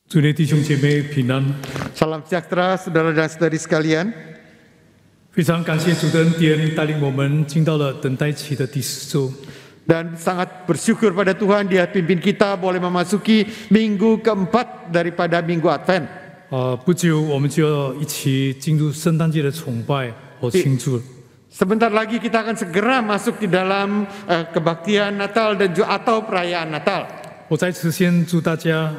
主内弟兄姐妹平安， Salam sejahtera saudara dan saudari sekalian. 非常感谢主的恩典，带领我们进到了等待期的第4周。 Dan sangat bersyukur pada Tuhan Dia pimpin kita boleh memasuki minggu keempat daripada minggu Advent. 不久我们就要一起进入圣诞节的崇拜和庆祝。 Sebentar lagi kita akan segera masuk di dalam kebaktian Natal dan atau perayaan Natal. 我在此先祝大家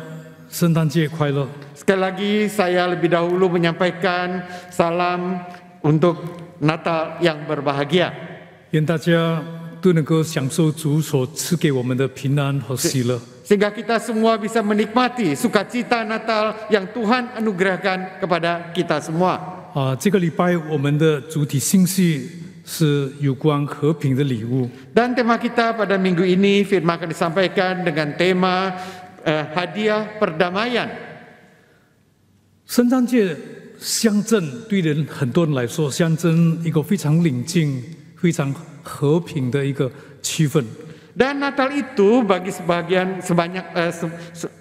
圣诞节快乐。 Sekali lagi saya lebih dahulu menyampaikan salam untuk Natal yang berbahagia. 愿大家都能够享受主所赐给我们的平安和喜乐。 Sehingga kita semua bisa menikmati sukacita Natal yang Tuhan anugerahkan kepada kita semua. 这个礼拜我们的主题信息是有关和平的礼物。 Dan tema kita pada minggu ini firman akan disampaikan dengan tema hadiah perdamaian. 圣诞节象征对很多人来说，象征一个非常宁静、非常和平的一个气氛。 Dan Natal itu bagi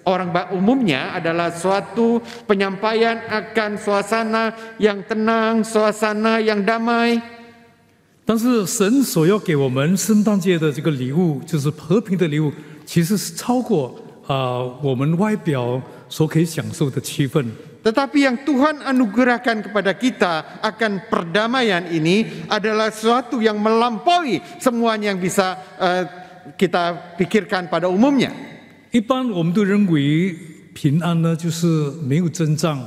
orang umumnya adalah suatu penyampaian akan suasana yang tenang, suasana yang damai. 但是神所要给我们圣诞节的这个礼物，就是和平的礼物，其实是超过我们外表所可以享受的气氛。 Tetapi yang Tuhan anugerahkan kepada kita akan perdamaian ini adalah sesuatu yang melampaui semuanya yang bisa kita pikirkan pada umumnya. 一般我们都认为平安呢，就是没有征兆、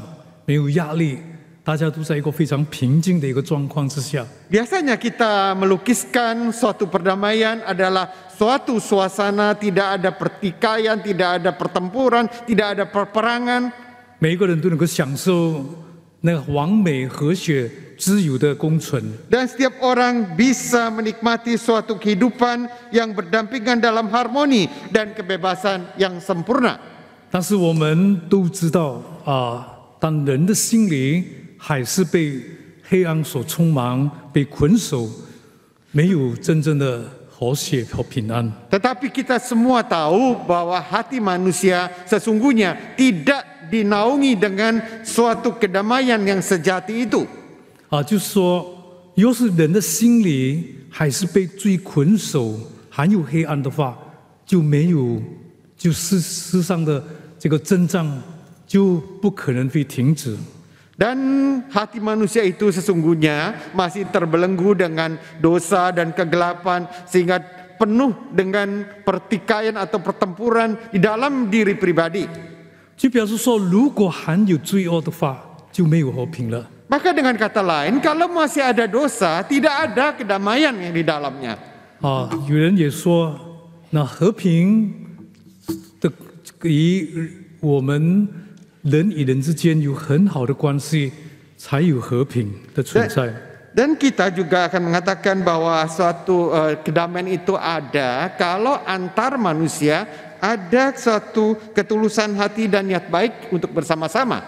没有压力，大家都在一个非常平静的一个状况之下。 Biasanya kita melukiskan suatu perdamaian adalah suatu suasana tidak ada pertikaian, tidak ada pertempuran, tidak ada peperangan. 每一个人都能够享受那个完美、和谐、自由的共存。 Dan setiap orang bisa menikmati suatu kehidupan yang berdampingan dalam harmoni dan kebebasan yang sempurna. 但是我们都知道当人的心里还是被黑暗所充满、被捆守，没有真正的和谐和平安。 Tetapi kita semua tahu bahwa hati manusia sesungguhnya tidak dinaungi dengan suatu kedamaian yang sejati itu. 就是说，要是人的心里还是被罪捆守，还有黑暗的话，就没有，就世上的这个征战就不可能会停止。 Dan hati manusia itu sesungguhnya masih terbelenggu dengan dosa dan kegelapan sehingga penuh dengan pertikaian atau pertempuran di dalam diri pribadi. 就表示说，如果还有罪恶的话，就没有和平了。 Maka dengan kata lain, kalau masih ada dosa, tidak ada kedamaian yang di dalamnya. 有人也说，那和平的与我们人与人之间有很好的关系，才有和平的存在。 Dan kita juga akan mengatakan bahwa suatu kedamaian itu ada kalau antar manusia ada suatu ketulusan hati dan niat baik untuk bersama-sama.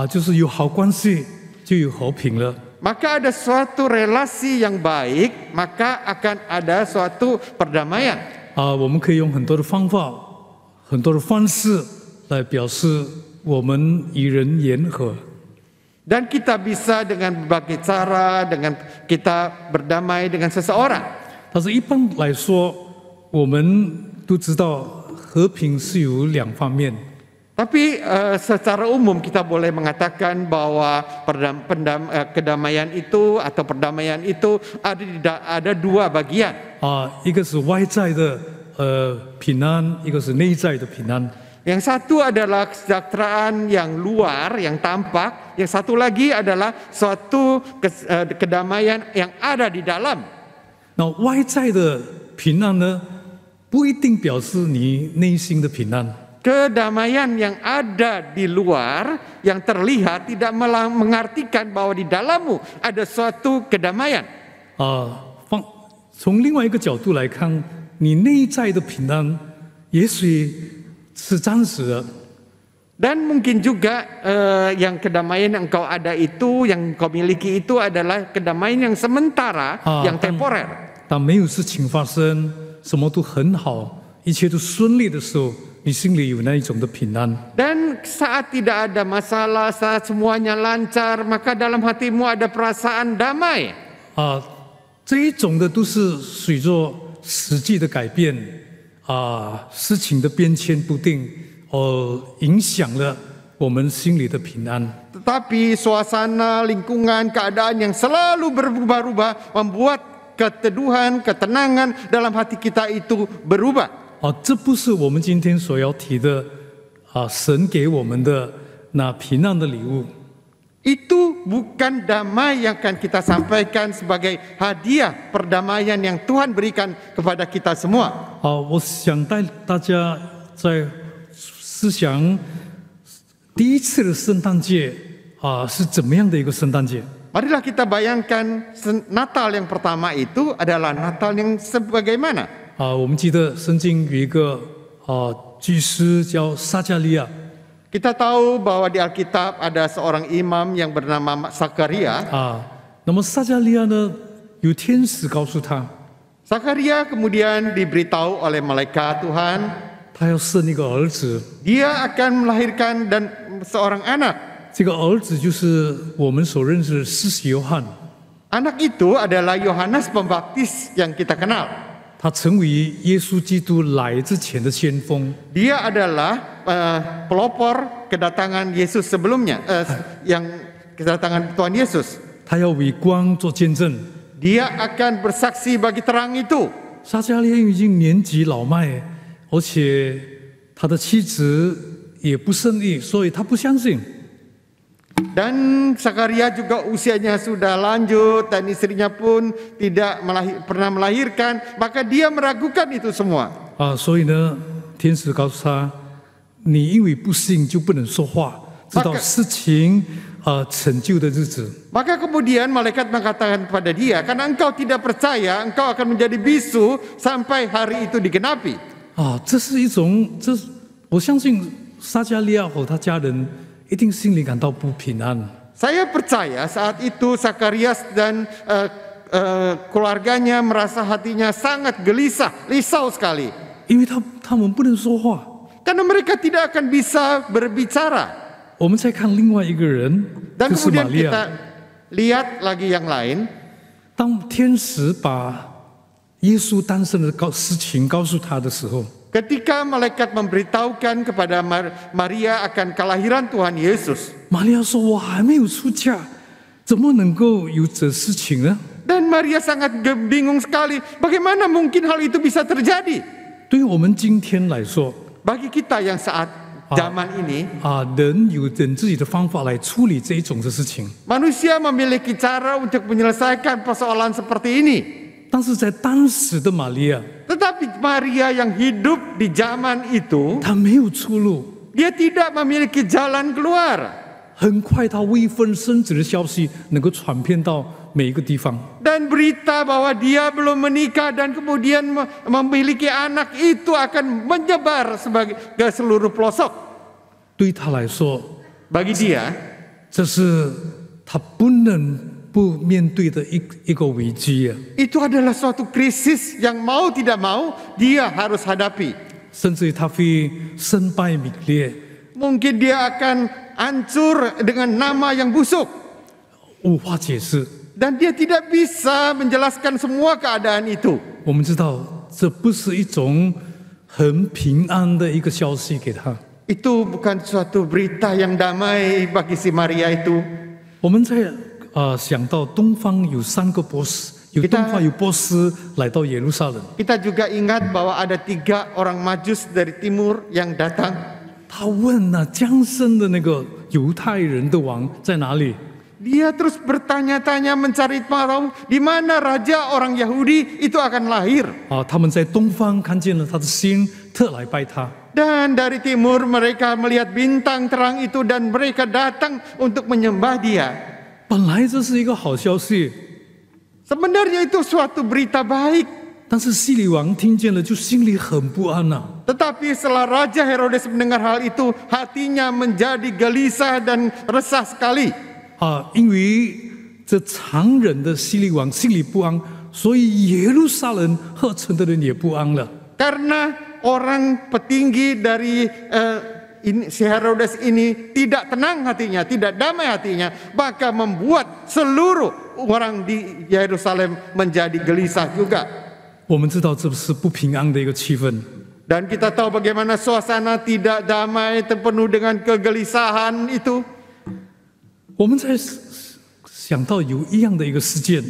就是有好关系就有和平了。 Maka ada suatu relasi yang baik, maka akan ada suatu perdamaian. 我们可以用很多的方法、很多的方式来表示我们与人言和。 Dan kita bisa dengan berbagai cara, dengan kita berdamai dengan seseorang. 但是一般来说，我们都知道和平是有两方面。 Tapi secara umum kita boleh mengatakan bahwa kedamaian itu atau perdamaian itu ada dua bagian. 一个是外在的平安，一个是内在的平安。 Yang satu adalah kesejahteraan yang luar, yang tampak. Yang satu lagi adalah suatu kedamaian yang ada di dalam. 那外在的平安呢，不一定表示你内心的平安。 Kedamaian yang ada di luar, yang terlihat tidak mengartikan bahwa di dalammu ada suatu kedamaian. 从另外一个角度来看，你内在的平安，也许是暂时的。 Dan mungkin juga yang kedamaian yang kau ada itu, yang kau miliki itu adalah kedamaian yang sementara, yang temporer. 当没有事情发生，什么都很好，一切都顺利的时候，你心里有那一种的平安。 Dan saat tidak ada masalah, saat semuanya lancar, maka dalam hatimu ada perasaan damai. 这一种的都是随着实际的改变事情的变迁不定，影响了我们心里的平安。 Tetapi suasana, lingkungan, keadaan yang selalu berubah-ubah membuat keteduhan, ketenangan dalam hati kita itu berubah. 这不是我们今天所要提的神给我们的那平安的礼物。 Itu bukan damai yang akan kita sampaikan sebagai hadiah perdamaian yang Tuhan berikan kepada kita semua. 我想带大家在思想第一次的圣诞节是怎么样的一个圣诞节。 Marilah kita bayangkan Natal yang pertama itu adalah Natal yang sebagaimana. 我们记得圣经有一个祭司叫撒迦利亚。 Kita tahu bahwa di Alkitab ada seorang imam yang bernama Zakaria. 那么撒迦利亚呢，有天使告诉他， Zakaria kemudian diberitahu oleh malaikat Tuhan, 他要生一个儿子， dia akan melahirkan dan seorang anak. 这个儿子就是我们所认识的施洗约翰。 Anak itu adalah Yohanes Pembaptis yang kita kenal. 他成为耶稣基督来之前的先锋。 Dia adalah pelopor kedatangan Yesus sebelumnya, yang kedatangan Tuhan Yesus. 他要为光做见证。 Dia akan bersaksi bagi terang itu. 撒迦利亚已经年纪老迈，而且他的妻子也不胜意，所以他不相信。 Dan Zakaria juga usianya sudah lanjut dan istrinya pun tidak pernah melahirkan, maka dia meragukan itu semua. 所以呢，天使告诉他，你因为不信就不能说话，直到事情成就的日子。 Maka kemudian malaikat mengatakan kepada dia, karena engkau tidak percaya, engkau akan menjadi bisu sampai hari itu digenapi. 这是一种，我相信撒迦利亚和他家人一定心里感到不平安。 Saya percaya saat itu Zakarias dan keluarganya merasa hatinya sangat gelisah, risau sekali. 因为他们不能说话。 Karena mereka tidak akan bisa berbicara. 我们再看另外一个人， Dan 就是玛 kemudian 利 kita 亚。 lihat lagi yang lain. 当天使把耶稣诞生的事情告诉他的时候， Ketika malaikat memberitahukan kepada Maria akan kelahiran Tuhan Yesus. 玛利亚说：“我还没有出嫁，怎么能够有这事情呢？” Dan Maria sangat bingung sekali, bagaimana mungkin hal itu bisa terjadi? 对于我们今天来说， Bagi kita yang saat zaman ini, 人有自己的方法来处理这一种的事情。 manusia memiliki cara untuk menyelesaikan persoalan seperti ini. 但是在当时的玛利亚， Tetapi Maria yang hidup di zaman itu, 她没有出路。 dia tidak memiliki jalan keluar. 很快，她未婚生子的消息能够传遍到每一个地方。 Dan berita bahwa dia belum menikah dan kemudian memiliki anak itu akan menyebar ke seluruh pelosok. 对她来说， Bagi dia, 这是她不能不面对的一个危机啊！ itu adalah suatu krisis yang mau tidak mau dia harus hadapi. 甚至于她会身败名裂， Mungkin dia akan hancur dengan nama yang busuk. 无法解释。 Dan dia tidak bisa menjelaskan semua keadaan itu. 我们知道，这不是一种很平安的一个消息给她。 Itu bukan suatu berita yang damai bagi si Maria itu. 我们在想到东方有3个波斯，有东方有波斯来到耶路撒冷。 Kita juga ingat bahwa ada 3 orang Majus dari timur yang datang. 他问降生的那个犹太人的王在哪里？ Dia terus bertanya-tanya mencari tahu di mana raja orang Yahudi itu akan lahir. 他们在东方看见了他的星，特来拜他。 Dan dari timur mereka melihat bintang terang itu dan mereka datang untuk menyembah dia. 本来这是一个好消息， Sebenarnya itu suatu berita baik. 但是希律王听见了就心里很不安呐。 Tetapi setelah Raja Herodes mendengar hal itu, hatinya menjadi gelisah dan resah sekali. 因为这残忍的希律王心里不安，所以耶路撒冷和城的人也不安了。 Karena orang petinggi dari si Herodes ini tidak tenang hatinya, tidak damai hatinya, maka membuat seluruh orang di Yerusalem menjadi gelisah juga. 我们知道这是不平安的一个气氛。 Dan kita tahu bagaimana suasana tidak damai, penuh dengan kegelisahan itu. 我们在想到有一样的一个事件，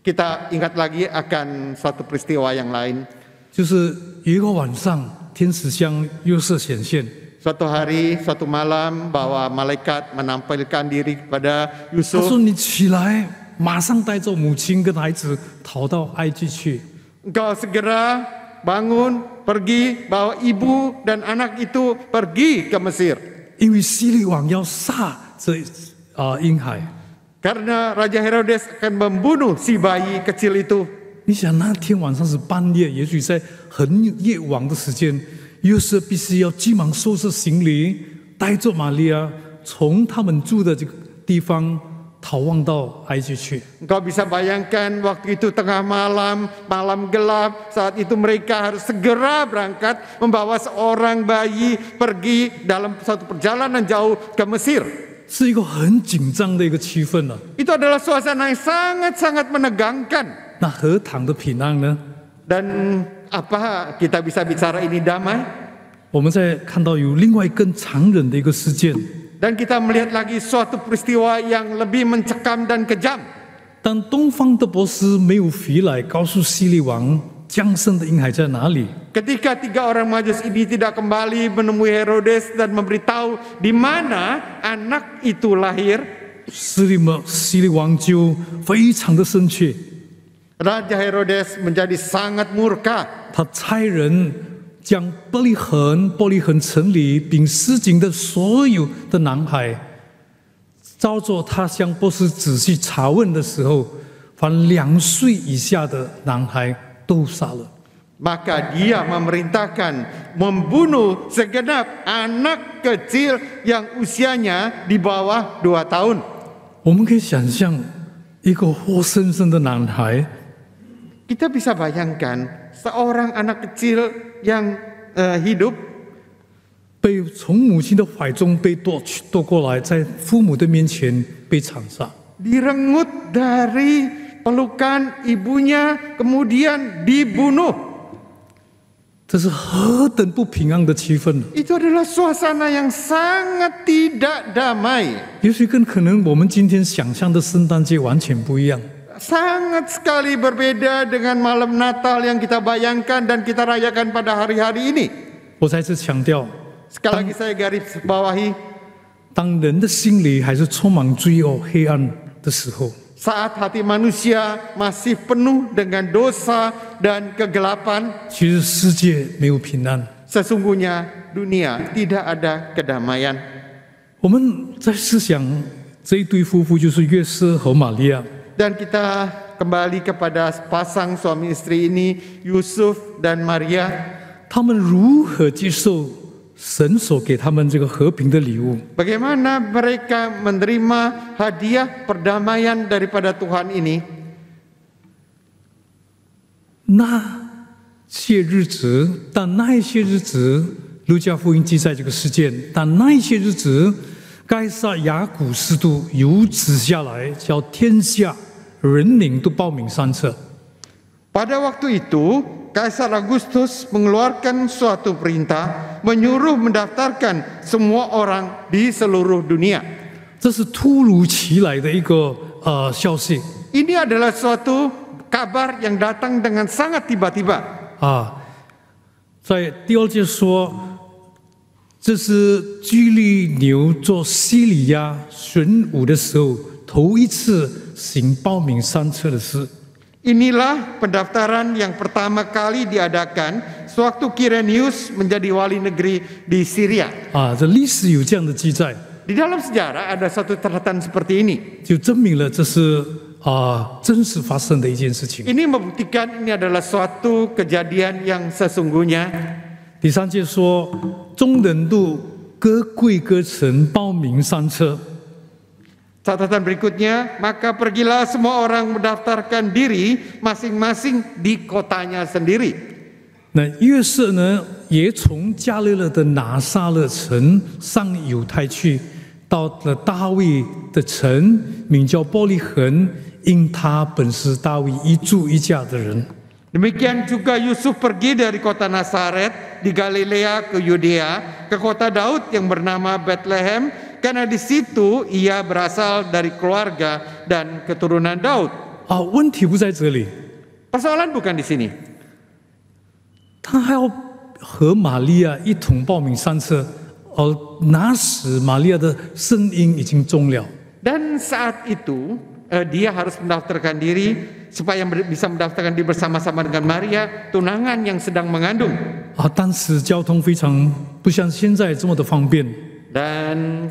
Kita ingat lagi akan suatu peristiwa yang lain. 就是有一个晚上，天使向约瑟显现， Suatu hari, suatu malam, bahwa malaikat menampilkan diri kepada 他 Yusuf. 说：“你起来，马上带着母亲跟孩子逃到埃及去。 Engkau segera bangun, pergi, bawa ibu dan anak itu pergi ke Mesir. 因为希律王要杀这婴孩。 Karena Raja Herodes akan membunuh si bayi kecil itu. 你想那天晚上是半夜，也许在很夜晚的时间，约瑟必须要急忙收拾行李，带着玛利亚从他们住的这个地方逃亡到埃及去。 Engkau bisa bayangkan waktu itu tengah malam, malam gelap. Saat itu mereka harus segera berangkat membawa seorang bayi pergi dalam suatu perjalanan jauh ke Mesir. 是一个很紧张的一个气氛了。 Itu adalah suasana yang sangat-sangat menegangkan. 那何谈的平安呢？ Dan apa kita bisa bicara ini damai? 我们再看到有另外更残忍的一个事件。 Dan kita melihat lagi suatu peristiwa yang lebih mencekam dan kejam. 当东方的博士没有回来告诉希律王降生的婴孩在哪里， Ketika 3 orang Majus ini tidak kembali menemui Herodes dan memberitahu di mana anak itu lahir, 希律王就非常的生气， Raja Herodes menjadi sangat murka. 他差人将伯利恒城里并市井的所有的男孩，照着他向波斯仔细查问的时候，凡2岁以下的男孩都杀了。 Maka dia memerintahkan membunuh segenap anak kecil yang usianya di bawah 2 tahun. 我们可以想象，一个活生生的男孩， Kita bisa bayangkan seorang anak kecil yang hidup 被从母亲的怀中被夺过来，在父母的面前被惨杀。 direnggut dari pelukan ibunya, kemudian dibunuh. 这是何等不平安的气氛！ Itu adalah suasana yang sangat tidak damai. 也许跟可能我们今天想象的圣诞节完全不一样。 Sangat sekali berbeda dengan malam Natal yang kita bayangkan dan kita rayakan pada hari-hari ini. 我再次强调， Sekali lagi saya garis bawahi, 当人的心里还是充满罪恶、黑暗的时候， saat hati manusia masih penuh dengan dosa dan kegelapan, 其实世界没有平安。 sesungguhnya dunia tidak ada kedamaian. 我们在思想这一对夫妇，就是约瑟和玛利亚， Dan kita kembali kepada pasang suami istri ini, Yusuf dan Maria. 他们如何接受神所给他们这个和平的礼物？ Bagaimana mereka menerima hadiah perdamaian daripada Tuhan ini? 那些日子，但那一些日子，路加福音记载这个事件，但那一些日子，该撒雅古斯都有旨下来，叫天下人民都报名上册。 Pada waktu itu, Kaisar Agustus mengeluarkan suatu perintah menyuruh mendaftarkan semua orang di seluruh dunia. 这是突如其来的一个消息 Ini adalah suatu kabar yang datang dengan sangat tiba-tiba. 啊，在第2节说，这是居利牛做西里亚巡武的时候，头一次行报名上册的事。 Inilah pendaftaran yang pertama kali diadakan sewaktu Quirinius menjadi wali negeri di Syria. 啊，这历史有这样的记载， Di dalam sejarah ada satu catatan seperti ini. 就证明了这是真实发生的一件事情。 Ini membuktikan ini adalah suatu kejadian yang sesungguhnya. 第3节说，众人都各归各城报名上册。 Catatan berikutnya, maka pergilah semua orang mendaftarkan diri masing-masing di kotanya sendiri. 那约瑟呢，也从加利勒的拿撒勒城上犹太去，到了大卫的城，名叫伯利恒，因他本是大卫一族一家的人。 Demikian juga Yusuf pergi dari kota Nazaret di Galilea ke Yudea, ke kota Daud yang bernama Bethlehem, karena di situ ia berasal dari keluarga dan keturunan Daud. 问题不在这里， Persoalan bukan di sini. 他还要和玛利亚一同报名上车，那时玛利亚的声音已经终了。 Dan saat itu dia harus mendaftarkan diri supaya bisa mendaftarkan diri bersama-sama dengan Maria, tunangan yang sedang mengandung. 当时交通非常不像现在这么的方便， Dan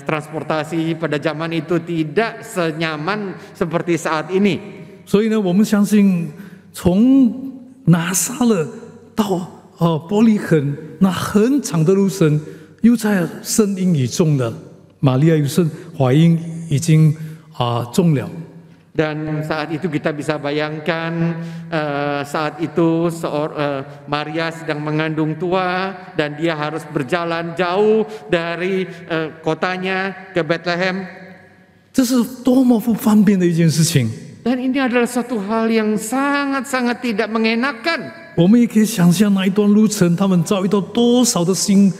transportasi pada zaman itu tidak senyaman seperti saat ini. 所以呢，我们相信从拿撒勒到伯利恒那很长的路程，又在声音已中了，玛利亚又是怀孕已经中了。 Dan saat itu kita bisa bayangkan saat itu Maria sedang mengandung tua dan dia harus berjalan jauh dari kotanya ke Bethlehem. 这是多么不方便的一件事情。 Dan ini adalah suatu hal yang sangat-sangat tidak mengenakan. 我们也可以想象那一段路程，他们遭遇到多少的辛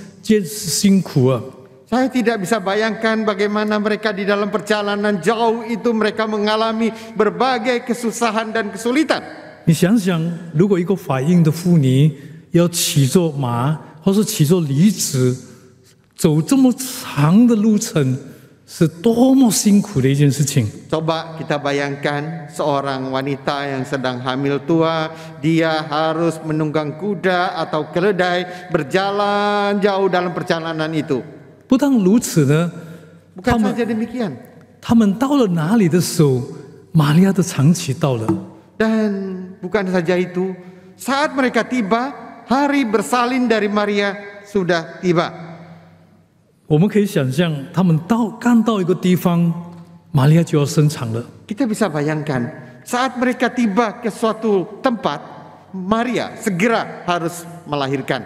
苦啊！ Saya tidak bisa bayangkan bagaimana mereka di dalam perjalanan jauh itu mereka mengalami berbagai kesusahan dan kesulitan. 你想想，如果一个怀孕的妇女要骑着马，或是骑着驴子，走这么长的路程，是多么辛苦的一件事情。 Coba kita bayangkan seorang wanita yang sedang hamil tua, dia harus menunggang kuda atau keledai berjalan jauh dalam perjalanan itu. 不但如此呢， Bukan saja demikian. 他们到了哪里的时候，玛利亚的长期到了。 Dan bukan saja itu, saat mereka tiba, hari bersalin dari Maria sudah tiba. 我们可以想象，他们刚到一个地方，玛利亚就要生产了。 Kita bisa bayangkan, saat mereka tiba ke suatu tempat, Maria segera harus melahirkan.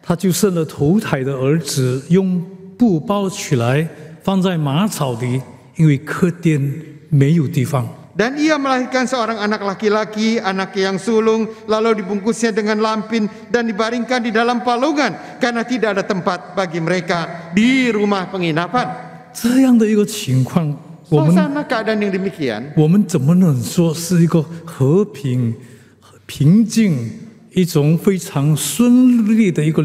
她就生了头胎的儿子，用布包起来，放在马槽里，因为客店没有地方。 Dan ia melahirkan seorang anak laki-laki, anak yang sulung, lalu dibungkusnya dengan lampin dan dibaringkan di dalam palungan karena tidak ada tempat bagi mereka di rumah penginapan. 这样的一个情况，我们 Suasana keadaan yang demikian, 我们怎么能说是一个和平、平静、一种非常顺利的一个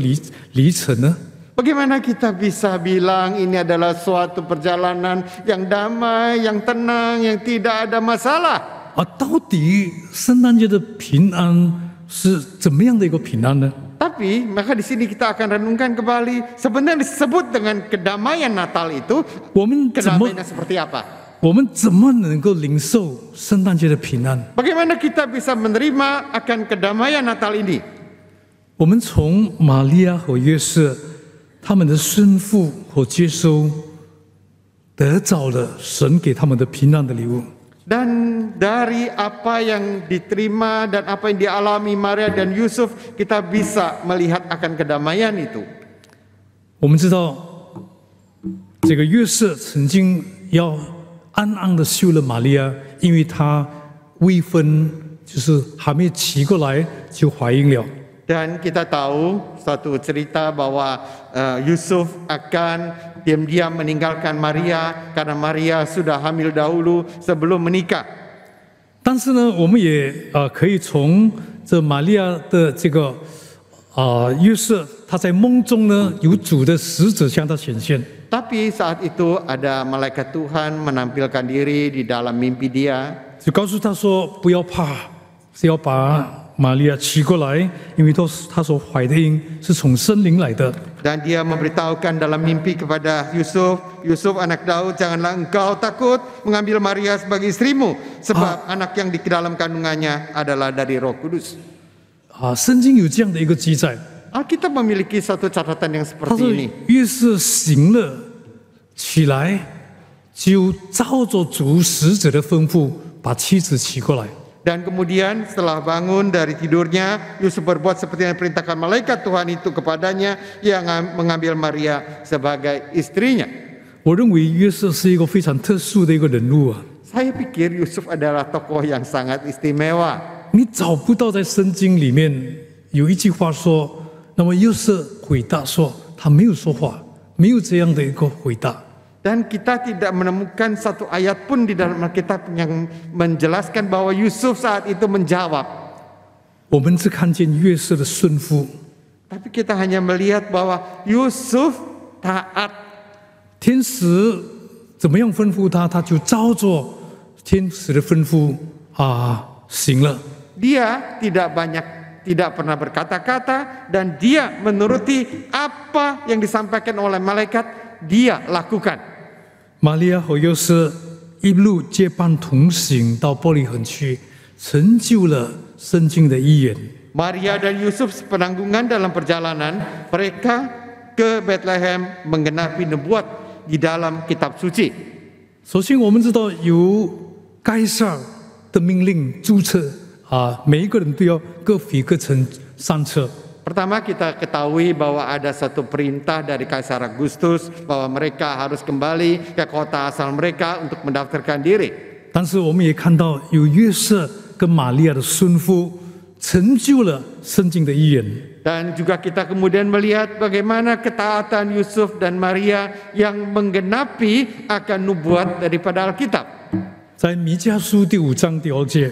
历程呢？ bagaimana kita bisa bilang ini adalah suatu perjalanan yang damai, yang tenang, yang tidak ada masalah? 到底圣诞节的平安是怎么样的一个平安呢？ Tapi maka di sini kita akan renungkan kembali sebenarnya disebut dengan kedamaian Natal itu 我们怎么 kedamaiannya seperti apa? 我们怎么能够领受圣诞节的平安？ Bagaimana kita bisa menerima akan kedamaian Natal ini? 我们从玛利亚和约瑟他们的顺服和接收，得着了神给他们的平安的礼物。 Dan dari apa yang diterima dan apa yang dialami Maria dan Yusuf, kita bisa melihat akan kedamaian itu. 我们知道，这个约瑟曾经要暗暗的休了玛利亚，因为她未婚，就是还没骑过来就怀孕了。 Dan kita tahu suatu cerita bahwa Yusuf akan diam-diam meninggalkan Maria karena Maria sudah hamil dahulu sebelum menikah. 但是呢，我们也可以从这玛利亚的这个约瑟，他在梦中呢有主的使者向他显现。 Tapi saat itu ada malaikat Tuhan menampilkan diri di dalam mimpi dia. 就告诉他说：“不要怕，是要把玛利亚娶过来，因为他所怀的婴是从圣灵来的。” Dan dia memberitahukan dalam mimpi kepada Yusuf, Yusuf anak Daud, janganlah engkau takut mengambil Maria sebagai istrimu, sebab anak yang di dalam kandungannya adalah dari Roh Kudus. 圣经有这样的一个记载。 Alkitab memiliki satu catatan yang 他 seperti 说 ini. 约瑟醒了起来，就照着主使者的吩咐，把妻子娶过来。Dan kemudian setelah bangun dari tidurnya, Yusuf berbuat seperti yang diperintahkan malaikat Tuhan itu kepadanya, yang mengambil Maria sebagai istrinya. 我认为约瑟是一个非常特殊的一个人物啊， Saya pikir Yusuf adalah tokoh yang sangat istimewa. 你找不到在圣经里面有一句话说，那么约瑟回答说他没有说话，没有这样的一个回答。 Dan kita tidak menemukan satu ayat pun di dalam Alkitab yang menjelaskan bahwa Yusuf saat itu menjawab. 我们只看见约瑟的顺服， Tapi kita hanya melihat bahwa Yusuf taat. 天使怎么样吩咐他，他就照着天使的吩咐行了。 Dia tidak pernah berkata-kata, dan dia menuruti apa yang disampaikan oleh malaikat, dia lakukan. 玛利亚和约瑟一路结伴同行到伯利恒去，成就了圣经的预言。 Maria dan Yusuf sepenanggungan dalam perjalanan, mereka ke Bethlehem menggenapi nubuat di dalam kitab suci. 首先，我们知道由该撒的命令注册每一个人都要各批各城上册。 Pertama kita ketahui bahwa ada satu perintah dari Kaisar Agustus bahwa mereka harus kembali ke kota asal mereka untuk mendaftarkan diri. 但是我们也看到有约瑟跟玛利亚的顺服，成就了圣经的预言。 Dan juga kita kemudian melihat bagaimana ketaatan Yusuf dan Maria yang menggenapi akan nubuat daripada Alkitab. 在弥迦书第5章第2节，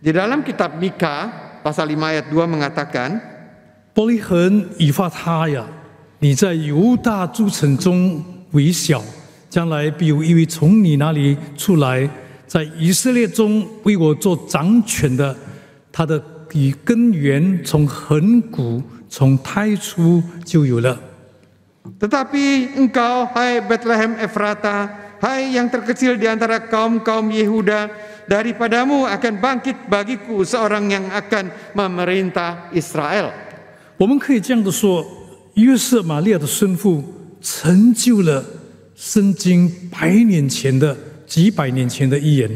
Di dalam kitab Mika pasal 5 ayat 2 mengatakan, 伯利恒以法他呀，你在犹大诸城中为小，将来必有一位从你那里出来，在以色列中为我做掌权的，他的根源从亘古从太初就有了。 Tetapi engkau, hai Bethlehem Efrata, hai yang terkecil di antara kaum-kaum Yehuda, daripadamu akan bangkit bagiku seorang yang akan memerintah Israel. 我们可以这样的说，约瑟玛利亚的顺服成就了圣经几百年前的预言。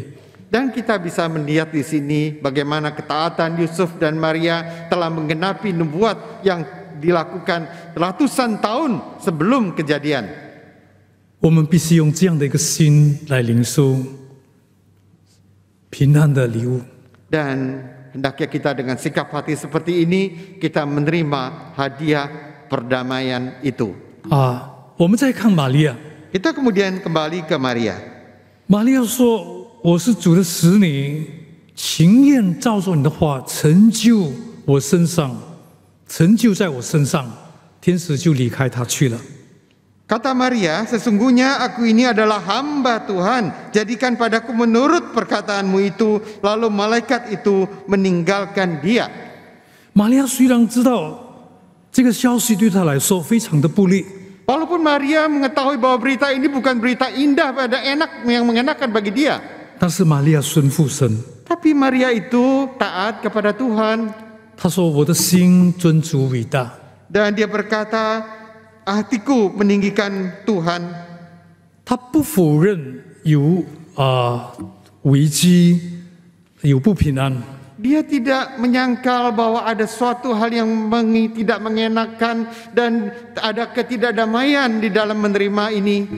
Dan kita bisa melihat di sini bagaimana ketaatan Yusuf dan Maria telah menggenapi nubuat yang dilakukan ratusan tahun sebelum kejadian. 我们必须用这样的一个心来领受平安的礼物。 Dan hendaknya kita dengan sikap hati seperti ini, kita menerima hadiah perdamaian itu. 我们再看玛利亚， Kita kemudian kembali ke Maria. 玛利亚说：“我是主的使女，情愿照着你的话成就我身上，成就在我身上。”天使就离开她去了。 Kata Maria, sesungguhnya aku ini adalah hamba Tuhan, jadikan padaku menurut perkataanmu itu. Lalu malaikat itu meninggalkan dia. 玛利亚虽然知道这个消息对她来说非常的不利， Walaupun Maria mengetahui bahwa berita ini bukan berita indah pada yang mengenakan bagi dia, 但是玛利亚顺服神， tapi Maria itu taat kepada Tuhan. 她说：“我的心尊主伟大。” Dan dia berkata, hatiku meninggikan Tuhan. 她不否认有危机，有不平安。 Dia tidak menyangkal bahwa ada suatu hal yang tidak mengenakan dan ada ketidakdamaian di dalam menerima ini.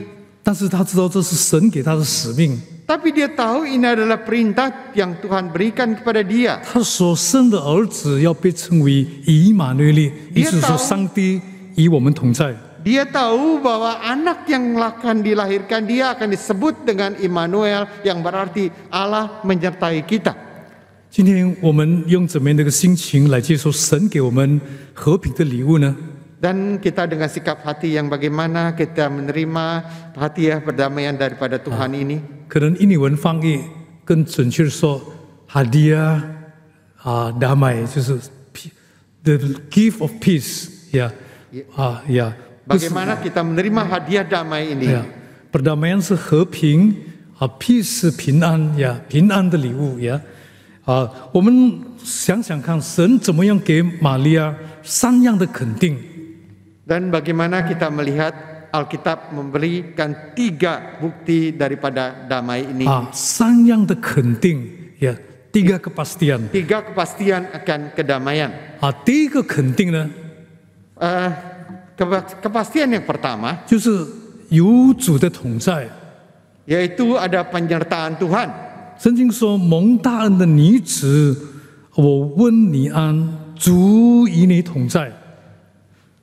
但是他知道这是神给他的使命。 Tapi dia tahu ini adalah perintah yang Tuhan berikan kepada dia. 他所生的儿子要被称为以马内利，意思说上帝与我们同在。 Dia tahu bahwa anak yang akan dilahirkan dia akan disebut dengan Immanuel, yang berarti Allah menyertai kita. 今天我们用怎么样的一个心情来接受神给我们和平的礼物呢？ Dan kita dengan sikap hati yang bagaimana kita menerima hadiah perdamaian daripada Tuhan ini. 可能印尼文翻译更准确的说，hadiah damai 就是 the gift of peace， 呀呀。 Bagaimana kita menerima hadiah damai ini? Perdamaian 是和平，peace 是平安呀，平安的礼物呀。我们想想看，神怎么样给玛利亚3样的肯定？ Dan bagaimana kita melihat Alkitab memberikan 3 bukti daripada damai ini? 3样的肯定呀， 3 kepastian. 3 kepastian akan kedamaian. 第一个肯定呢， Kepastian yang pertama 就是有主的同在。 yaitu ada penyertaan Tuhan. 圣经说：“蒙大恩的女子，我问你安，主与你同在。”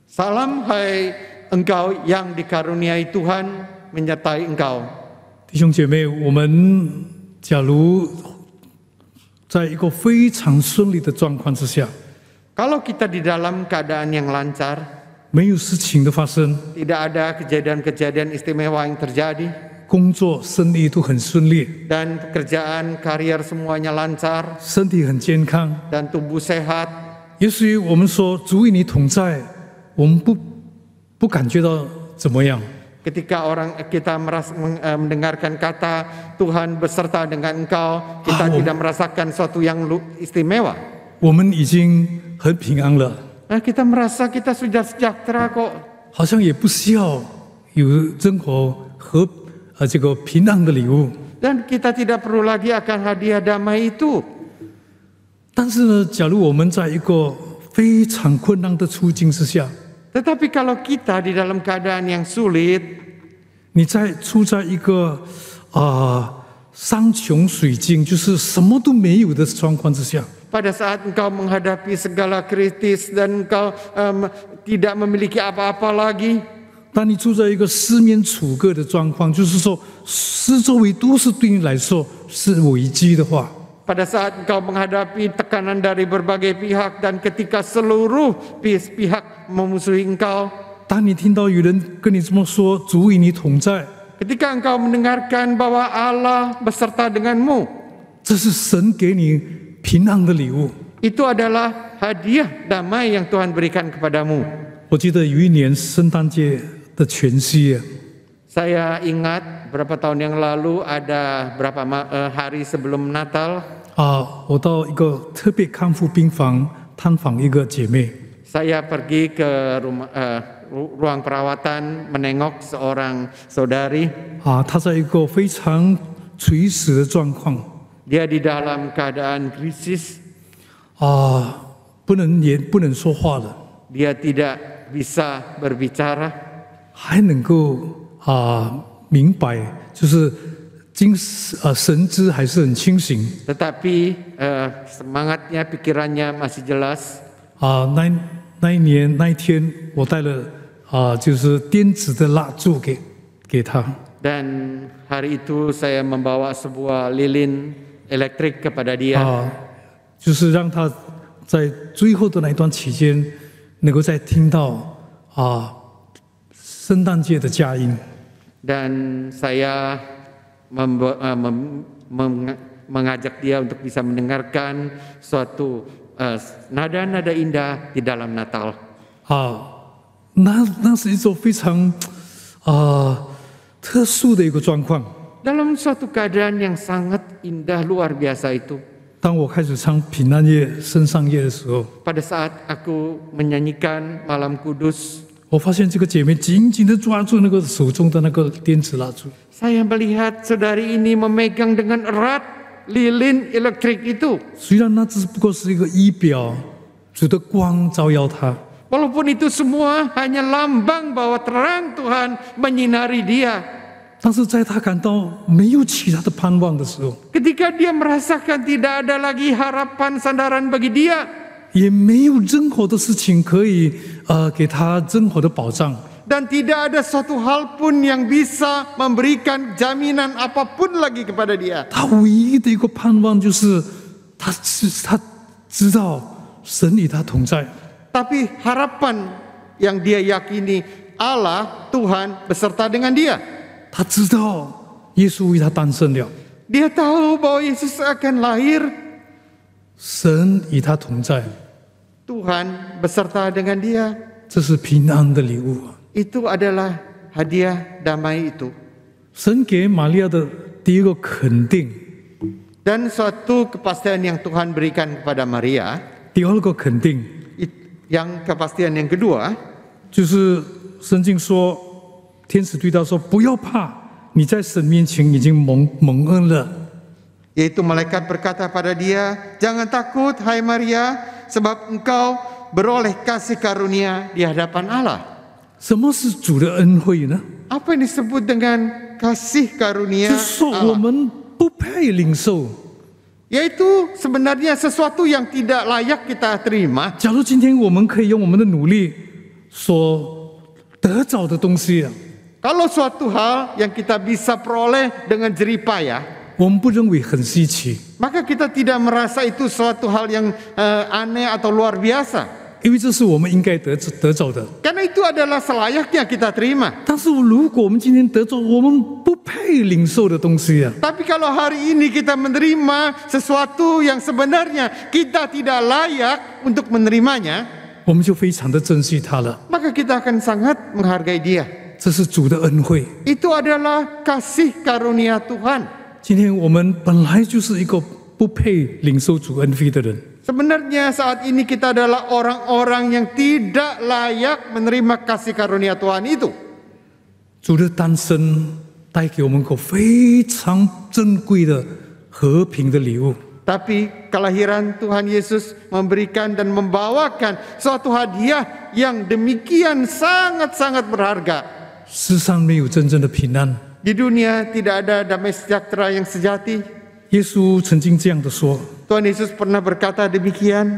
Salam hai engkau yang dikaruniai Tuhan menyertai engkau. 弟兄姐妹，我们假如在一个非常顺利的状况之下， Kalau kita di dalam keadaan yang lancar, 没有事情的发生， tidak ada kejadian-kejadian istimewa yang terjadi, 工作、生意都很顺利， dan pekerjaan, karier semuanya lancar, 身体很健康。 dan tubuh sehat. 也许我们说主与你同在，我们不感觉到怎么样。 Ketika kita mendengarkan kata Tuhan beserta dengan engkau, kita tidak merasakan sesuatu yang istimewa. 我们已经很平安了， Nah, kita merasa kita sudah sejahtera kok. 好像也不需要有任何这个平安的礼物。 Dan kita tidak perlu lagi akan hadiah damai itu. 但是呢，假如我们在一个非常困难的处境之下， Tetapi kalau kita di dalam keadaan yang sulit, 你处在一个山穷水尽，就是什么都没有的状况之下， pada saat engkau menghadapi segala kritis dan engkau tidak memiliki apa-apa lagi, 当你处在一个四面楚歌的状况，就是说四周围都是对你来说是危机的话， pada saat engkau menghadapi tekanan dari berbagai pihak dan ketika seluruh pihak memusuhi engkau, 当你听到有人跟你这么说“主与你同在 ketika engkau mendengarkan bahwa Allah beserta denganmu, ”，这是神给你平安的礼物。 itu adalah hadiah damai yang Tuhan berikan kepadamu. 我记得有一年圣诞节的前夕， Saya ingat berapa tahun yang lalu ada berapa hari sebelum Natal, 我到一个特别康复病房探访一个姐妹。 saya pergi ke ruang perawatan menengok seorang saudari. 她在一个非常垂死的状况， Dia di dalam keadaan krisis, 不能说话了， dia tidak bisa berbicara, 还能够明白，就是神知还是很清醒。 tetapi semangatnya, pikirannya masih jelas. 那一天，我带了就是电子的蜡烛给她。 Dan hari itu saya membawa sebuah lilin elektrik kepada dia. 就是让她在最后的那一段期间，能够再听到圣诞节的佳音。 Dan saya mengajak dia untuk bisa mendengarkan suatu nada-nada indah di dalam Natal. 那是一种非常特殊的一个状况。 Dalam suatu keadaan yang sangat indah luar biasa itu, 当我开始唱平安夜、圣上夜的时候， pada saat aku menyanyikan Malam Kudus, 我发现这个姐妹紧紧地抓住那个手中的那个电子蜡烛。 saya melihat saudari ini memegang dengan erat lilin elektrik itu. 虽然那只不过是一个仪表，主的光照耀她， Walaupun itu semua hanya lambang bahwa terang Tuhan menyinari dia. 但是在她感到没有其他的盼望的时候， Ketika dia merasakan tidak ada lagi harapan sandaran bagi dia, 也没有任何的事情可以给她任何的保障。 dan tidak ada satu hal pun yang bisa memberikan jaminan apapun lagi kepada dia. 她唯一的一个盼望就是她知道神与她同在。 Tapi harapan yang dia yakini Allah, Tuhan beserta dengan dia. 她知道耶稣为她诞生了， Dia tahu bahwa Yesus akan lahir. 神与她同在， Tuhan beserta dengan dia. 这是平安的礼物。 Itu adalah hadiah damai itu. 神给玛利亚的第一个肯定， Dan suatu kepastian yang Tuhan berikan kepada Maria, 第二个肯定 yang kepastian yang kedua, 就是圣经说，天使对她说：“不要怕，你在神面前已经蒙恩了。” Yaitu malaikat berkata pada dia, "Jangan takut, hai Maria, sebab engkau beroleh kasih karunia di hadapan Allah." 什么是主的恩惠呢？ Apa yang disebut dengan kasih karunia 是说我 Allah? 们不配领受。 Yaitu sebenarnya sesuatu yang tidak layak kita terima. 假如今天我们可以用我们的努力所得着的东西， Kalau suatu hal yang kita bisa peroleh dengan jerih payah, 我们不认为很稀奇， maka kita tidak merasa itu suatu hal yang aneh atau luar biasa. 因为这是我们应该得着的。 Karena itu adalah selayaknya kita terima. 但是如果我们今天得着我们不配领受的东西， Tapi kalau hari ini kita menerima sesuatu yang sebenarnya kita tidak layak untuk menerimanya, 我们就非常的珍惜它了。 maka kita akan sangat menghargai dia. 这是主的恩惠。 Itu adalah kasih karunia Tuhan. 今天我们本来就是一个不配领受主恩惠的人， Sebenarnya saat ini kita adalah orang-orang yang tidak layak menerima kasih karunia Tuhan itu. 主的诞生带给我们个非常珍贵的和平的礼物。 Tapi kelahiran Tuhan Yesus memberikan dan membawakan suatu hadiah yang demikian sangat-sangat berharga. 世上没有真正的平安。 Di dunia tidak ada damai sejahtera yang sejati. 耶稣曾经这样的说 Tuhan Yesus pernah berkata demikian.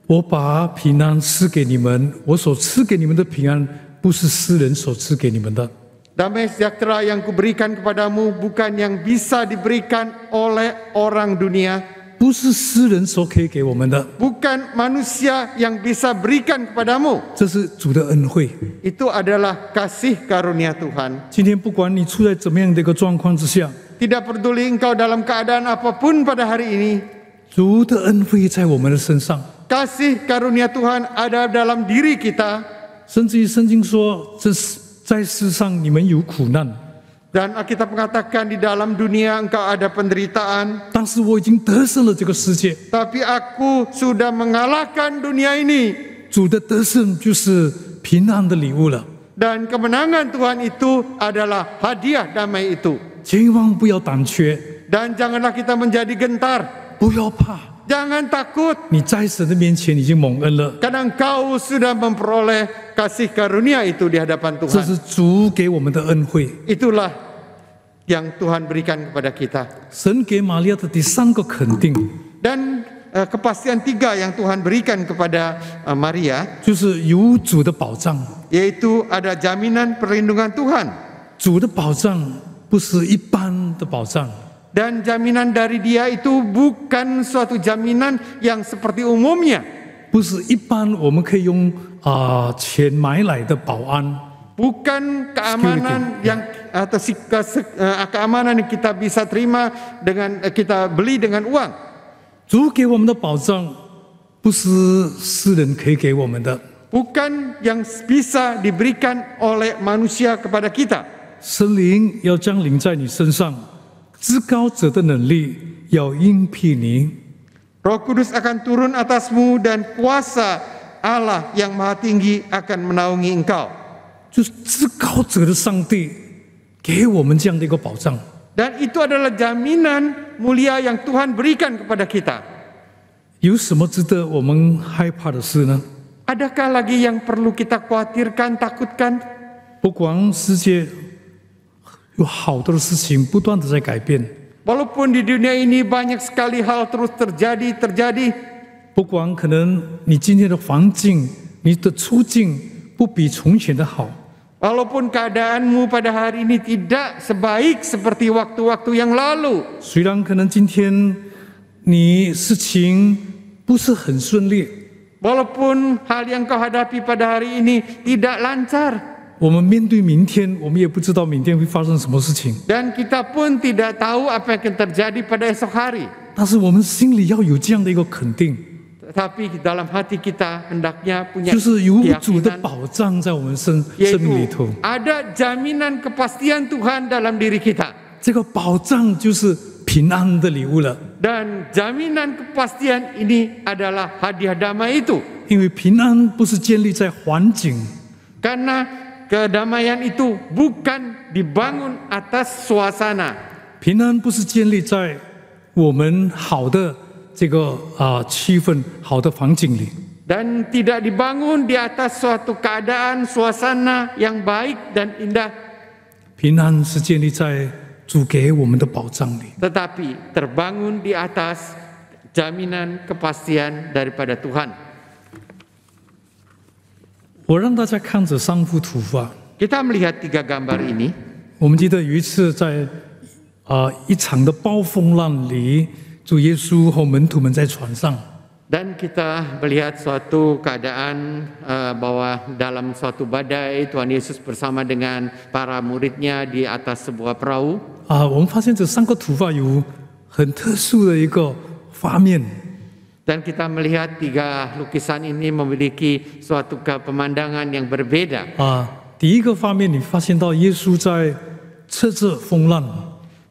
我把平安赐给你们，我所赐给你们的平安，不是世人所赐给你们的。 Damai sejahtera yang kuberikan kepadamu bukan yang bisa diberikan oleh orang dunia, 不是世人所可以给我们的， bukan manusia yang bisa berikan kepadamu. 这是主的恩惠。 Itu adalah kasih karunia Tuhan. 今天不管你处在怎么样的一个状况之下， Tidak peduli engkau dalam keadaan apapun pada hari ini, 主的恩惠在我们的身上。 kasih karunia Tuhan ada dalam diri kita. 甚至于圣经说，这是在世上你们有苦难， Dan Alkitab mengatakan di dalam dunia engkau ada penderitaan, 但是我已经得胜了这个世界。 tapi aku sudah mengalahkan dunia ini. 主的得胜就是平安的礼物了。 Dan kemenangan Tuhan itu adalah hadiah damai itu. 千万不要胆怯， Dan janganlah kita menjadi gentar. 不要怕， Jangan takut, 你在神的面前已经蒙恩了。 karena engkau sudah memperoleh kasih karunia itu di hadapan 这 Tuhan. 是主给我们的恩惠。 Itulah yang Tuhan berikan kepada kita. 神给玛利亚的第三个肯定， Dan kepastian tiga yang Tuhan berikan kepada Maria, 就是有主的保障。 yaitu ada jaminan perlindungan Tuhan. 主的保障不是一般的保障， Dan jaminan dari dia itu bukan suatu jaminan yang seperti umumnya. 不是一般我们可以用钱买来的保安。 Bukan keamanan yang atau keamanan yang kita bisa terima dengan kita beli dengan uang. 主给我们的保障，不是世人可以给我们的。 Bukan yang bisa diberikan oleh manusia kepada kita. 神灵要降临在你身上，至高者的能力要应庇你。 Roh Kudus akan turun atasmu dan kuasa Allah yang maha tinggi akan menaungi engkau. 就是至高者的上帝给我们这样的一个保障。 Dan itu adalah jaminan mulia yang Tuhan berikan kepada kita. 有什么值得我们害怕的事呢？ Adakah lagi yang perlu kita khawatirkan, takutkan? 不光世界有好多的事情不断的在改变， Walaupun di dunia ini banyak sekali hal terus terjadi, 不光可能你今天的环境、你的处境不比从前的好， walaupun keadaanmu pada hari ini tidak sebaik seperti waktu-waktu yang lalu, 虽然可能今天你事情不是很顺利， walaupun hal yang kau hadapi pada hari ini tidak lancar, 我们面对明天，我们也不知道明天会发生什么事情， dan kita pun tidak tahu apa yang akan terjadi pada esok hari. 但是我们心里要有这样的一个肯定， Tapi dalam hati kita hendaknya punya 就是有主的 keyakinan, 保障在我们生命 yaitu 里头。 ada jaminan kepastian Tuhan dalam diri kita. 这个保障就是平安的礼物了， Dan jaminan kepastian ini adalah hadiah damai itu. 因为平安不是建立在环境， Karena kedamaian itu bukan dibangun atas suasana, 平安不是建立在我们好的这个气氛、好的环境里。 Dan tidak dibangun di atas suatu keadaan suasana yang baik dan indah, 平安是建立在主给我们的保障里。 tetapi terbangun di atas jaminan kepastian daripada Tuhan. 我让大家看着3幅图画。 Kita melihat 3 gambar ini. 我们记得有一次在一场的暴风浪里，主耶稣和门徒们在船上。 Dan kita melihat suatu keadaan bahwa dalam suatu badai Tuhan Yesus bersama dengan para muridnya di atas sebuah perahu. 我们发现这3个图画有很特殊的一个画面。 Dan kita melihat 3 lukisan ini memiliki suatu pemandangan yang berbeda. 第一个画面，你发现到耶稣在侧着风浪，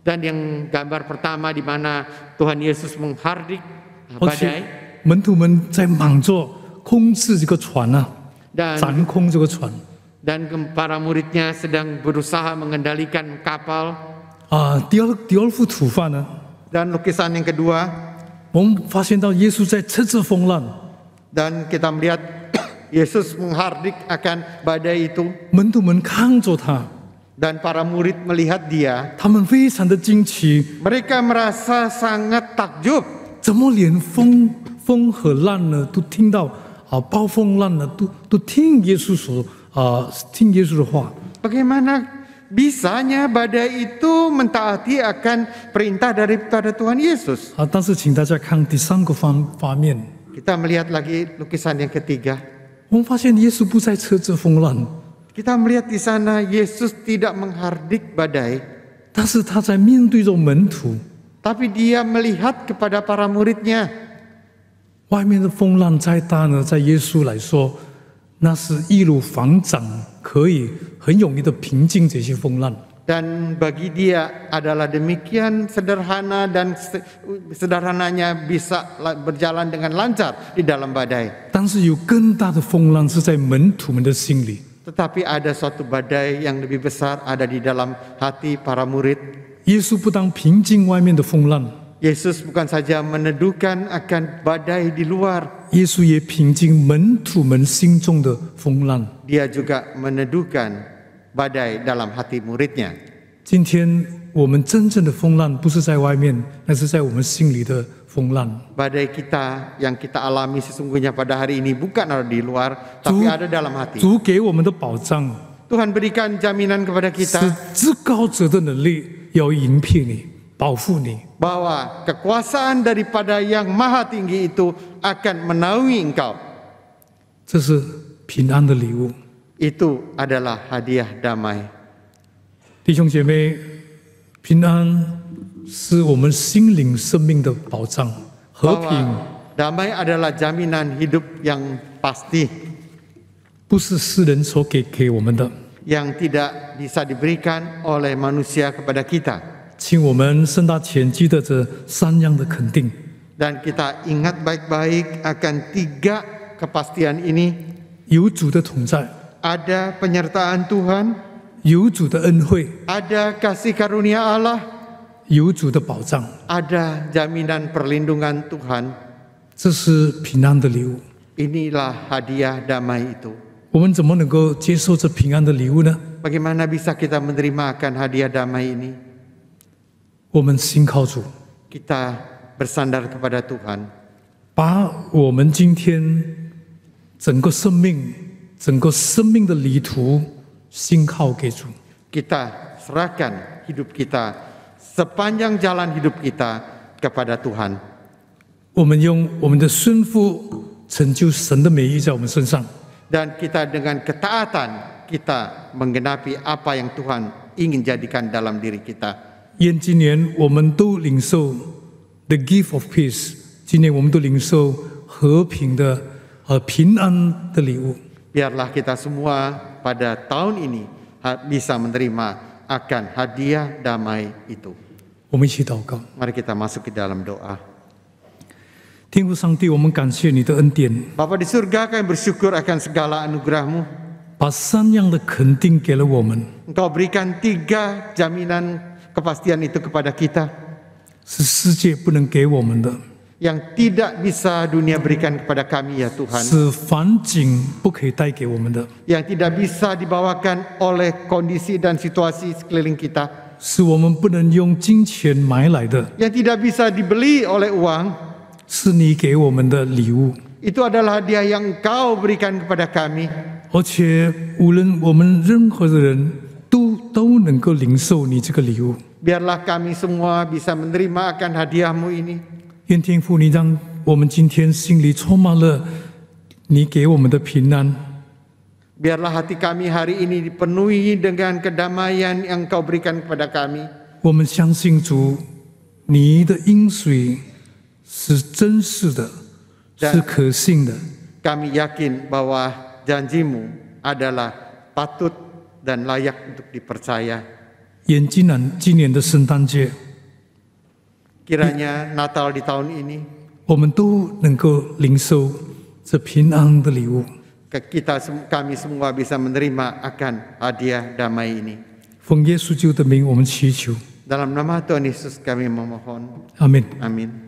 Dan yang gambar pertama di mana Tuhan Yesus menghardik 而且 badai 门徒们在忙着控制这个船dan 掌控这个船。 dan para muridnya sedang berusaha mengendalikan kapal. 第二幅图画呢， Dan lukisan yang kedua, 我们发现到耶稣在侧着风浪， dan kita melihat Yesus menghardik akan badai itu. 门徒们看着他， Dan para murid melihat dia, 他们非常的惊奇， mereka merasa sangat takjub. 怎么连风和浪呢都听到暴风浪呢都听耶稣听耶稣的话。 Bagaimana bisanya badai itu mentaati akan perintah daripada Tuhan Yesus? 但是请大家看第3个画面， Kita melihat lagi lukisan yang ketiga. 我们发现耶稣不再侧着风浪， Kita melihat di sana Yesus tidak menghardik badai, 但是他在面对着门徒， tapi dia melihat kepada para muridnya. 外面的风浪再大呢，在耶稣来说，那是易如反掌，可以很容易的平静这些风浪。 Dan bagi dia adalah demikian sederhana dan sederhananya bisa berjalan dengan lancar di dalam badai. 但是有更大的风浪是在门徒们的心里。 Tetapi ada suatu badai yang lebih besar ada di dalam hati para murid. 耶稣不当平静外面的风浪， Yesus bukan saja meneduhkan akan badai di luar, 耶稣也平静门徒们心中的风浪。 dia juga meneduhkan badai dalam hati muridnya. 今天我们真正的风浪不是在外面，那是在我们心里的风浪。 Badai kita yang kita alami sesungguhnya pada hari ini bukan ada di luar, tapi ada dalam hati. 主给我们的保障 Tuhan berikan jaminan kepada 是 kita 至高者的能力要迎聘你、保护你。 bahwa kekuasaan daripada yang maha tinggi itu akan menaungi engkau. 这是平安的礼物。 Itu adalah hadiah damai. 弟兄姐妹，平安是我们心灵生命的保障，和平 Bahwa damai adalah jaminan hidup yang pasti, 不是世人所给我们的。 yang tidak bisa diberikan oleh manusia kepada kita. 请我们盛大前记得这3样的肯定： Dan kita ingat baik-baik akan 3 kepastian ini. 有主的同在， Ada penyertaan Tuhan, 有主的恩惠， ada kasih karunia Allah, 有主的保障。 ada jaminan perlindungan Tuhan. 这是平安的礼物。 Inilah hadiah damai itu. 我们怎么能够接受这平安的礼物呢？ Bagaimana bisa kita menerima akan hadiah damai ini? 我们信靠主， Kita bersandar kepada Tuhan. 把我们今天整个生命的旅途信靠给主。 Kita serahkan hidup kita, sepanjang jalan hidup kita kepada Tuhan. 我们用我们的顺服成就神的美意在我们身上。 Dan kita dengan ketaatan kita menggenapi apa yang Tuhan ingin jadikan dalam diri kita. 愿今年我们都领受 the gift of peace， 今年我们都领受和平的平安的礼物。 Biarlah kita semua pada tahun ini bisa menerima akan hadiah damai itu. 我们一起祷告。 Mari kita masuk ke dalam doa. 天父上帝，我们感谢你的恩典， Bapa di surga, kami bersyukur akan segala anugerah-Mu. 把3样的肯定给了我们。 Engkau berikan 3 jaminan kepastian itu kepada kita. 是世界不能给我们的， yang tidak bisa dunia berikan kepada kami ya Tuhan, 是环境不可以带给我们的， yang tidak bisa dibawakan oleh kondisi dan situasi sekeliling kita, 是我们不能用金钱买来的， yang tidak bisa dibeli oleh uang. 是你给我们的礼物。 Itu adalah hadiah yang Engkau berikan kepada kami. 而且无论我们任何的人都能够领受你这个礼物。 Biarlah kami semua bisa menerima akan hadiah-Mu ini. 愿天父，你让我们今天心里充满了你给我们的平安。 Biarlah hati kami hari ini dipenuhi dengan kedamaian yang Engkau berikan kepada kami. 我们相信主，你的应许是真实的，是可信的。 Kami yakin bahwa janji-Mu adalah patut dan layak untuk dipercaya. 眼今年的圣诞节， Kiranya Natal di tahun ini 我们都能够领受这平安的礼物。 kami semua bisa menerima akan hadiah damai ini. 奉耶稣基督的名，我们祈求， Dalam nama Tuhan Yesus kami memohon. 阿门。 Amin.